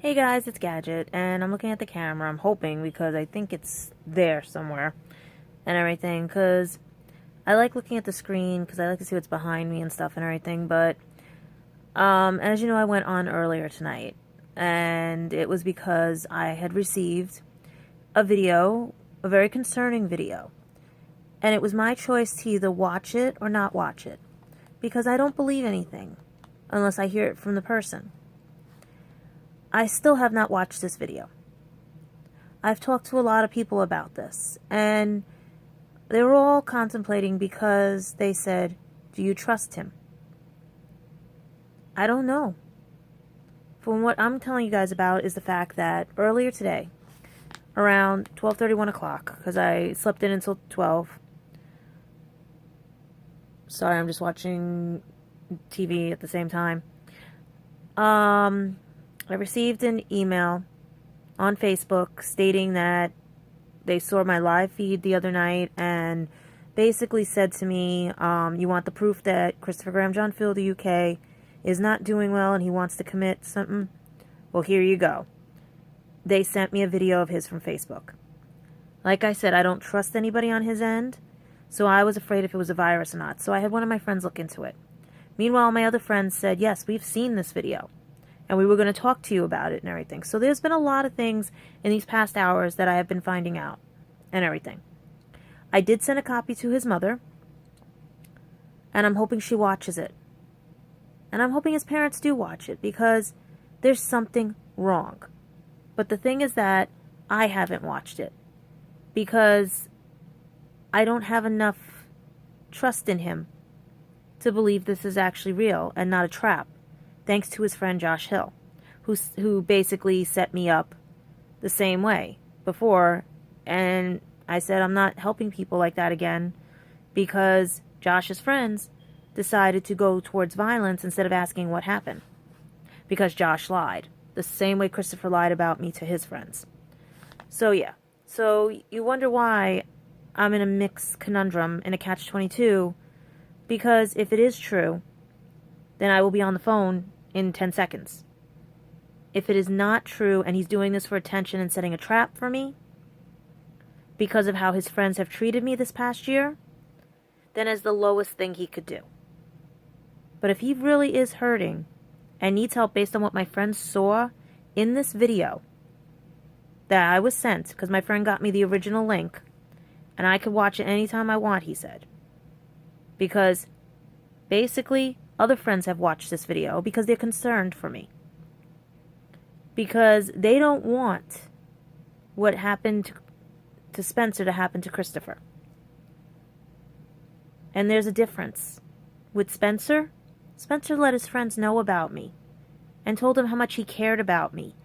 Hey guys, it's Gadget, and I'm looking at the camera. I'm hoping because I think it's there somewhere and everything. Because I like looking at the screen because I like to see what's behind me and stuff and everything. But as you know, I went on earlier tonight, and it was because I had received a video, a very concerning video, and it was my choice to either watch it or not watch it because I don't believe anything unless I hear it from the person. I still have not watched this video. I've talked to a lot of people about this, and they were all contemplating because they said, do you trust him? I don't know. From what I'm telling you guys about is the fact that earlier today, around 12:30, 1 o'clock, because I slept in until 12. Sorry, I'm just watching TV at the same time. I received an email on Facebook stating that they saw my live feed the other night and basically said to me, you want the proof that Christopher Graham John Field, the UK, is not doing well and he wants to commit something? Well, here you go. They sent me a video of his from Facebook. Like I said, I don't trust anybody on his end, so I was afraid if it was a virus or not. So I had one of my friends look into it. Meanwhile, my other friends said, yes, we've seen this video, and we were going to talk to you about it and everything. So there's been a lot of things in these past hours that I have been finding out and everything. I did send a copy to his mother, and I'm hoping she watches it. And I'm hoping his parents do watch it because there's something wrong. But the thing is that I haven't watched it because I don't have enough trust in him to believe this is actually real and not a trap, thanks to his friend Josh Hill, who basically set me up the same way before. And I said I'm not helping people like that again because Josh's friends decided to go towards violence instead of asking what happened, because Josh lied the same way Christopher lied about me to his friends. So yeah, so you wonder why I'm in a mixed conundrum, in a catch-22, because if it is true, then I will be on the phone in 10 seconds. If it is not true and he's doing this for attention and setting a trap for me because of how his friends have treated me this past year, then it's the lowest thing he could do. But if he really is hurting and needs help based on what my friends saw in this video that I was sent, because my friend got me the original link and I could watch it anytime I want, he said. Because basically other friends have watched this video because they're concerned for me. Because they don't want what happened to Spencer to happen to Christopher. And there's a difference. With Spencer let his friends know about me and told them how much he cared about me.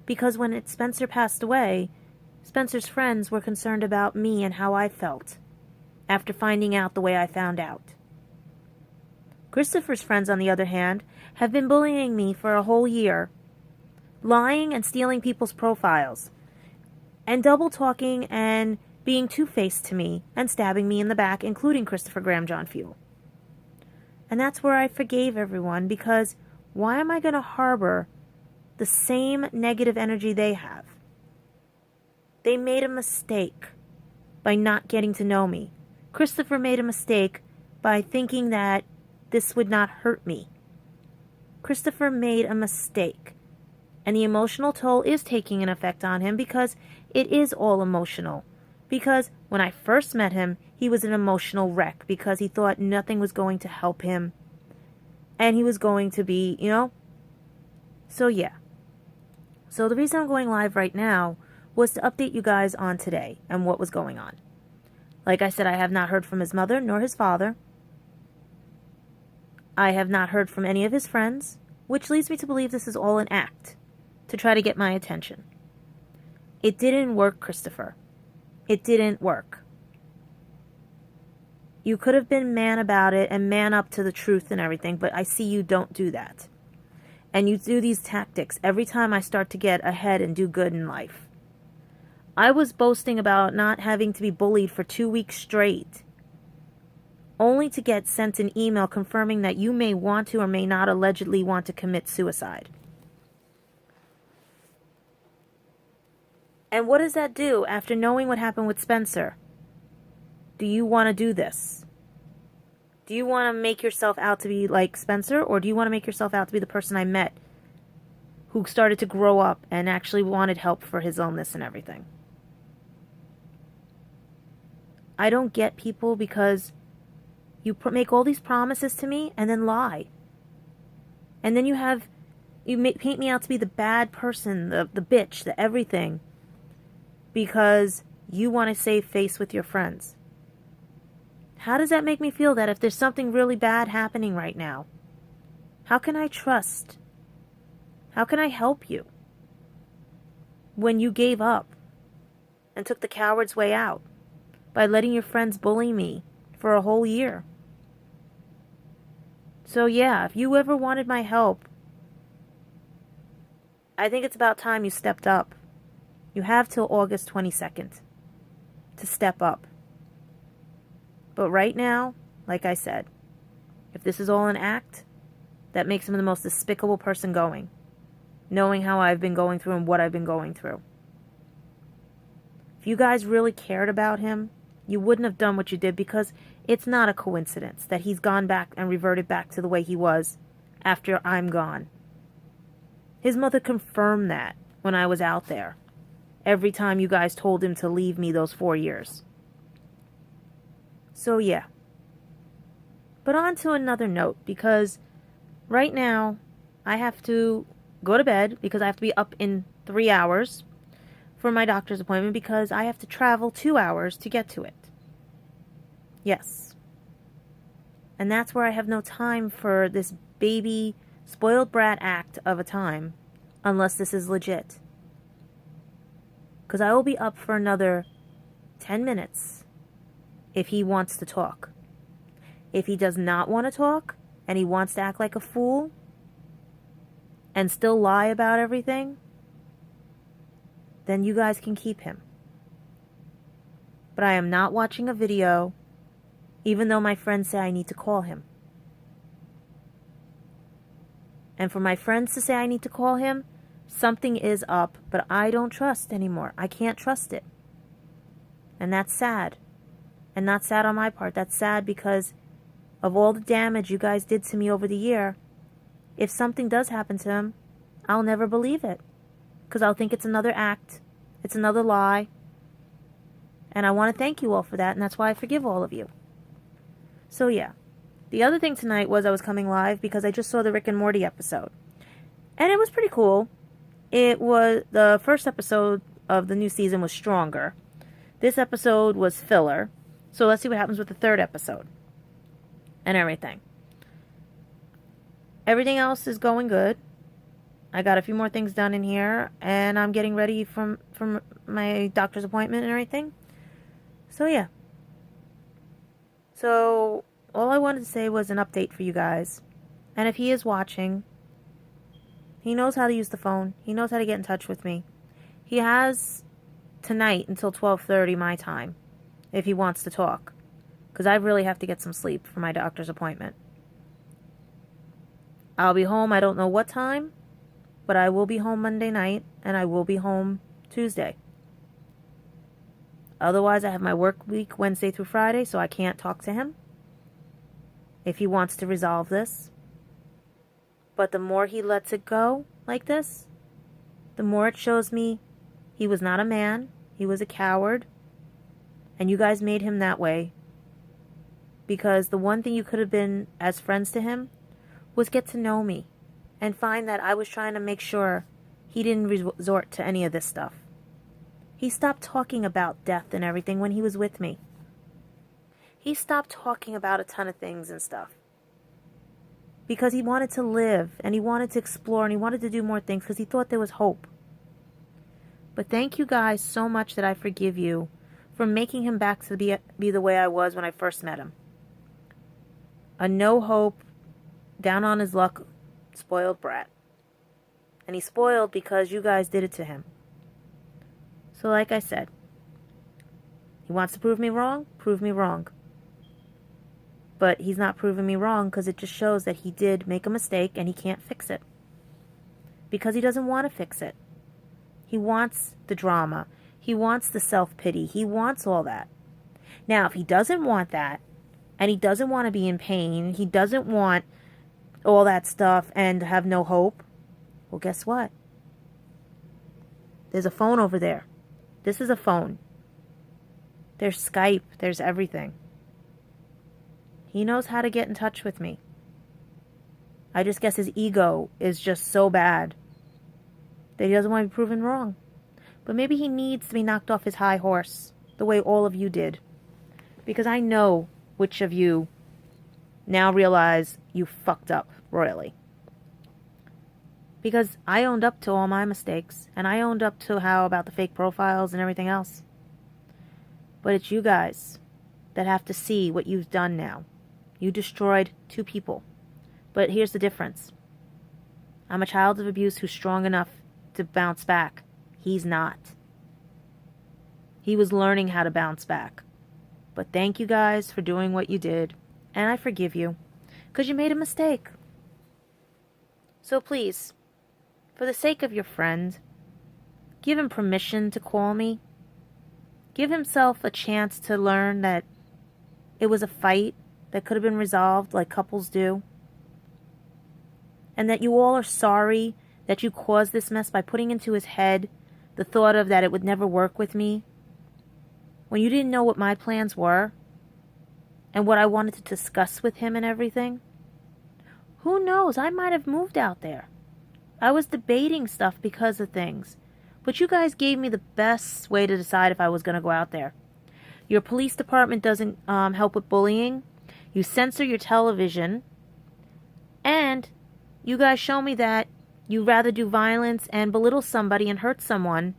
Because when Spencer passed away, Spencer's friends were concerned about me and how I felt after finding out the way I found out. Christopher's friends, on the other hand, have been bullying me for a whole year, lying and stealing people's profiles, and double-talking and being two-faced to me and stabbing me in the back, including Christopher Graham John Field. And that's where I forgave everyone, because why am I going to harbor the same negative energy they have? They made a mistake by not getting to know me. Christopher made a mistake by thinking that this would not hurt me. Christopher made a mistake. And the emotional toll is taking an effect on him because it is all emotional. Because when I first met him, he was an emotional wreck because he thought nothing was going to help him. And he was going to be, So yeah. So the reason I'm going live right now was to update you guys on today and what was going on. Like I said, I have not heard from his mother nor his father. I have not heard from any of his friends, which leads me to believe this is all an act to try to get my attention. It didn't work, Christopher. It didn't work. You could have been man about it and man up to the truth and everything, but I see you don't do that. And you do these tactics every time I start to get ahead and do good in life. I was boasting about not having to be bullied for 2 weeks straight, only to get sent an email confirming that you may want to or may not allegedly want to commit suicide. And what does that do after knowing what happened with Spencer? Do you want to do this? Do you want to make yourself out to be like Spencer, or do you want to make yourself out to be the person I met who started to grow up and actually wanted help for his illness and everything? I don't get people because you make all these promises to me and then lie. And then you paint me out to be the bad person, the bitch, the everything, because you want to save face with your friends. How does that make me feel that if there's something really bad happening right now? How can I trust? How can I help you when you gave up and took the coward's way out by letting your friends bully me for a whole year? So yeah, if you ever wanted my help, I think it's about time you stepped up. You have till August 22nd to step up. But right now, like I said, if this is all an act, that makes him the most despicable person going, knowing how I've been going through and what I've been going through. If you guys really cared about him, you wouldn't have done what you did, because it's not a coincidence that he's gone back and reverted back to the way he was after I'm gone. His mother confirmed that when I was out there, every time you guys told him to leave me those 4 years. So yeah. But on to another note, because right now I have to go to bed because I have to be up in 3 hours for my doctor's appointment, because I have to travel 2 hours to get to it. Yes. And that's where I have no time for this baby spoiled brat act of a time, unless this is legit. Because I will be up for another 10 minutes if he wants to talk. If he does not want to talk, and he wants to act like a fool, and still lie about everything, then you guys can keep him. But I am not watching a video, even though my friends say I need to call him. And for my friends to say I need to call him, something is up, but I don't trust anymore. I can't trust it. And that's sad. And not sad on my part. That's sad because of all the damage you guys did to me over the year. If something does happen to him, I'll never believe it. Because I'll think it's another act. It's another lie. And I want to thank you all for that. And that's why I forgive all of you. So yeah. The other thing tonight was I was coming live because I just saw the Rick and Morty episode. And it was pretty cool. It was, the first episode of the new season was stronger. This episode was filler. So let's see what happens with the third episode. And everything. Everything else is going good. I got a few more things done in here. And I'm getting ready from my doctor's appointment and everything. So yeah. So all I wanted to say was an update for you guys. And if he is watching, he knows how to use the phone. He knows how to get in touch with me. He has tonight until 12:30 my time, if he wants to talk. Because I really have to get some sleep for my doctor's appointment. I'll be home, I don't know what time, but I will be home Monday night, and I will be home Tuesday. Otherwise, I have my work week Wednesday through Friday, so I can't talk to him if he wants to resolve this. But the more he lets it go like this, the more it shows me he was not a man, he was a coward, and you guys made him that way. Because the one thing you could have been as friends to him was get to know me and find that I was trying to make sure he didn't resort to any of this stuff. He stopped talking about death and everything when he was with me. He stopped talking about a ton of things and stuff. Because he wanted to live, and he wanted to explore, and he wanted to do more things because he thought there was hope. But thank you guys so much that I forgive you for making him back to be the way I was when I first met him. A no hope, down on his luck, spoiled brat. And he's spoiled because you guys did it to him. So like I said, he wants to prove me wrong? Prove me wrong. But he's not proving me wrong because it just shows that he did make a mistake and he can't fix it. Because he doesn't want to fix it. He wants the drama. He wants the self-pity. He wants all that. Now, if he doesn't want that, and he doesn't want to be in pain, he doesn't want all that stuff and have no hope, well, guess what? There's a phone over there. This is a phone. There's Skype. There's everything. He knows how to get in touch with me. I just guess his ego is just so bad that he doesn't want to be proven wrong. But maybe he needs to be knocked off his high horse, the way all of you did. Because I know which of you now realize you fucked up royally. Because I owned up to all my mistakes, and I owned up to how about the fake profiles and everything else. But it's you guys that have to see what you've done now. You destroyed 2 people. But here's the difference. I'm a child of abuse who's strong enough to bounce back. He's not. He was learning how to bounce back. But thank you guys for doing what you did. And I forgive you. Because you made a mistake. So please, for the sake of your friend, give him permission to call me. Give himself a chance to learn that it was a fight that could have been resolved like couples do. And that you all are sorry that you caused this mess by putting into his head the thought of that it would never work with me. When you didn't know what my plans were and what I wanted to discuss with him and everything. Who knows? I might have moved out there. I was debating stuff because of things. But you guys gave me the best way to decide if I was going to go out there. Your police department doesn't help with bullying. You censor your television. And you guys show me that you rather do violence and belittle somebody and hurt someone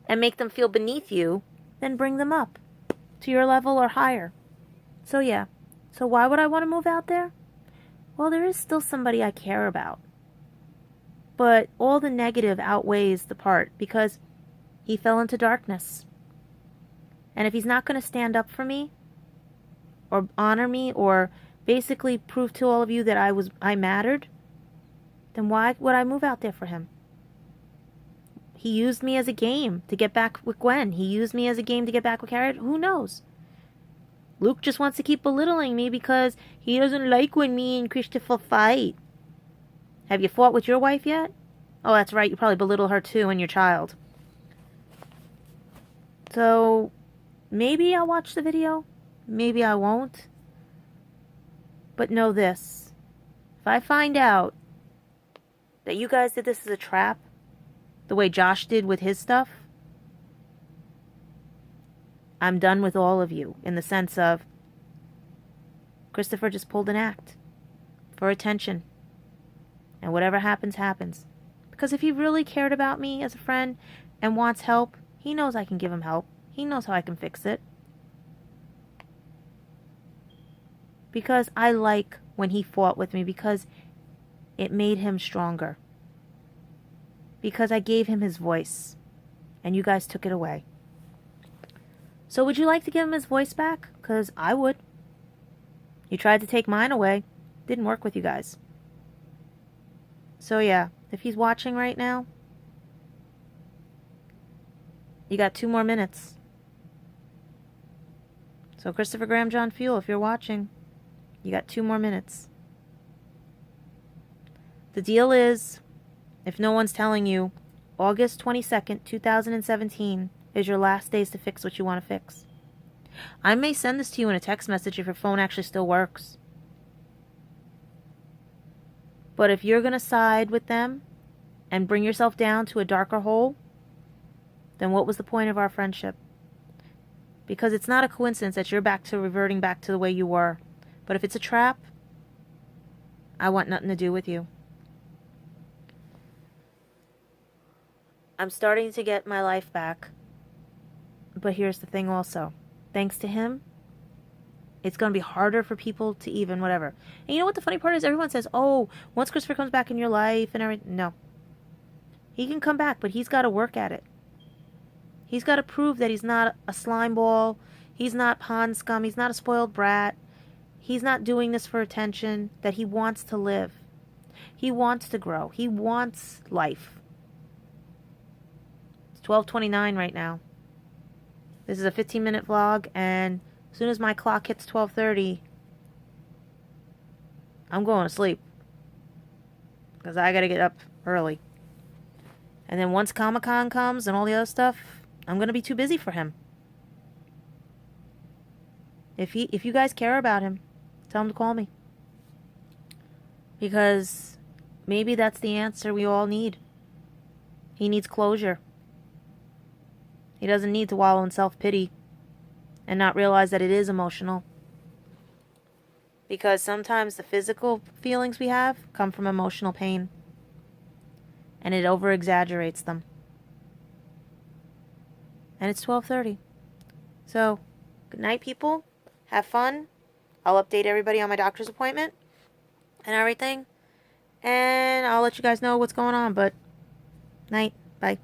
and make them feel beneath you than bring them up to your level or higher. So yeah. So why would I want to move out there? Well, there is still somebody I care about. But all the negative outweighs the part because he fell into darkness. And if he's not going to stand up for me or honor me or basically prove to all of you that I mattered, then why would I move out there for him? He used me as a game to get back with Gwen. He used me as a game to get back with Harriet. Who knows? Luke just wants to keep belittling me because he doesn't like when me and Christopher fight. Have you fought with your wife yet? Oh, that's right. You probably belittle her too and your child. So, maybe I'll watch the video. Maybe I won't. But know this. If I find out that you guys did this as a trap, the way Josh did with his stuff, I'm done with all of you in the sense of Christopher just pulled an act for attention. And whatever happens, happens. Because if he really cared about me as a friend and wants help, he knows I can give him help. He knows how I can fix it. Because I like when he fought with me because it made him stronger. Because I gave him his voice and you guys took it away. So would you like to give him his voice back? Because I would. You tried to take mine away. Didn't work with you guys. So yeah, if he's watching right now, you got 2 more minutes. So Christopher Graham John Fuel, if you're watching, you got 2 more minutes. The deal is, if no one's telling you, August 22nd, 2017 is your last days to fix what you want to fix. I may send this to you in a text message if your phone actually still works. But if you're going to side with them and bring yourself down to a darker hole, then what was the point of our friendship? Because it's not a coincidence that you're reverting back to the way you were. But if it's a trap, I want nothing to do with you. I'm starting to get my life back. But here's the thing also. Thanks to him, it's going to be harder for people to even whatever. And you know what the funny part is? Everyone says, oh, once Christopher comes back in your life and everything. No. He can come back, but he's got to work at it. He's got to prove that he's not a slime ball. He's not pond scum. He's not a spoiled brat. He's not doing this for attention. That he wants to live. He wants to grow. He wants life. It's 12:29 right now. This is a 15-minute vlog, and as soon as my clock hits 12:30, I'm going to sleep. Because I gotta get up early. And then once Comic-Con comes and all the other stuff, I'm gonna be too busy for him. If you guys care about him, tell him to call me. Because maybe that's the answer we all need. He needs closure. He doesn't need to wallow in self-pity and not realize that it is emotional. Because sometimes the physical feelings we have come from emotional pain. And it over-exaggerates them. And it's 12:30. So, good night, people. Have fun. I'll update everybody on my doctor's appointment and everything. And I'll let you guys know what's going on. But, night. Bye.